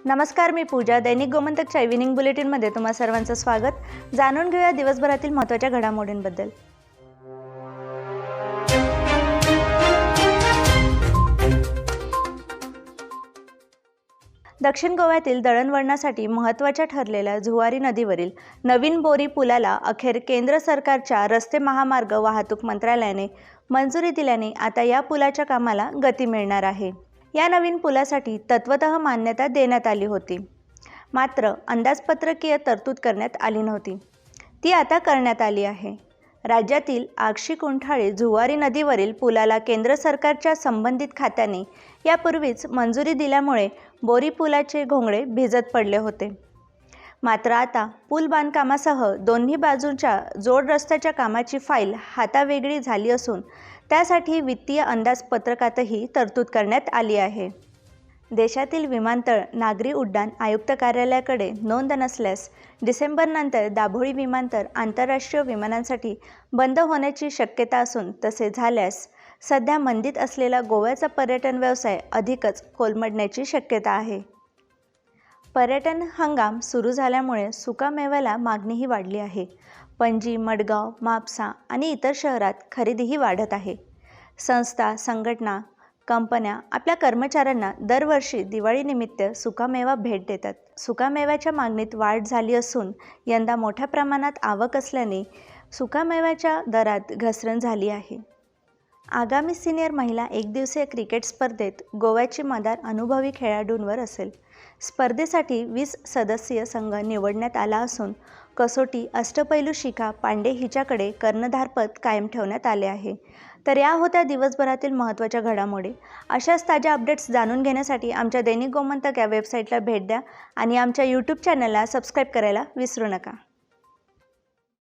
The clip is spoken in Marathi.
नमस्कार, मी पूजा. दैनिक गोमंतकच्या इव्हिनिंग बुलेटिनमध्ये तुम्हा सर्वांचं स्वागत. जाणून घेऊया दिवसभरातील महत्त्वाच्या घडामोडींबद्दल. दक्षिण गोव्यातील दळणवळणासाठी महत्त्वाच्या ठरलेल्या जुवारी नदीवरील नवीन बोरी पुलाला अखेर केंद्र सरकारच्या रस्ते महामार्ग वाहतूक मंत्रालयाने मंजुरी दिल्याने आता या पुलाच्या कामाला गती मिळणार आहे. या नवीन पुलासाठी तत्वतः मान्यता देण्यात आली होती, मात्र अंदाजपत्रकीय तरतूद करण्यात आली नव्हती. ती आता करण्यात आली आहे. राज्यातील आक्षी कुंठाळी जुवारी नदीवरील पुलाला केंद्र सरकारच्या संबंधित खात्याने यापूर्वीच मंजुरी दिल्यामुळे बोरी पुलाचे घोंगडे भिजत पडले होते. मात्र आता पूल बांधकामासह दोन्ही बाजूंच्या जोड रस्त्याच्या कामाची फाईल हातावेगळी झाली असून त्यासाठी वित्तीय अंदाजपत्रकातही तरतूद करण्यात आली आहे. देशातील विमानतळ नागरी उड्डाण आयुक्त कार्यालयाकडे नोंद नसल्यास डिसेंबरनंतर दाभोळी विमानतळ आंतरराष्ट्रीय विमानांसाठी बंद होण्याची शक्यता असून तसे झाल्यास सध्या मंदीत असलेला गोव्याचा पर्यटन व्यवसाय अधिकच कोलमडण्याची शक्यता आहे. पर्यटन हंगाम सुरू झाल्यामुळे सुकामेव्याला मागणीही वाढली आहे. पणजी, मडगाव, मापसा आणि इतर शहरात खरेदीही वाढत आहे. संस्था, संघटना, कंपन्या आपल्या कर्मचाऱ्यांना दरवर्षी दिवाळीनिमित्त सुकामेवा भेट देतात. सुकामेव्याच्या मागणीत वाढ झाली असून यंदा मोठ्या प्रमाणात आवक असल्याने सुकामेव्याच्या दरात घसरण झाली आहे. आगामी सिनियर महिला एकदिवसीय क्रिकेट स्पर्धेत गोव्याची मदार अनुभवी खेळाडूंवर असेल. स्पर्धेसाठी 20 सदस्यीय संघ निवडण्यात आला असून कसोटी अष्टपैलू शिखा पांडे हिच्याकडे कर्णधारपद कायम ठेवण्यात आले आहे. तर या होत्या दिवसभरातील महत्त्वाच्या घडामोडी. अशाच ताज्या अपडेट्स जाणून घेण्यासाठी आमच्या दैनिक गोमंतक या वेबसाईटला भेट द्या आणि आमच्या यूट्यूब चॅनलला सबस्क्राईब करायला विसरू नका.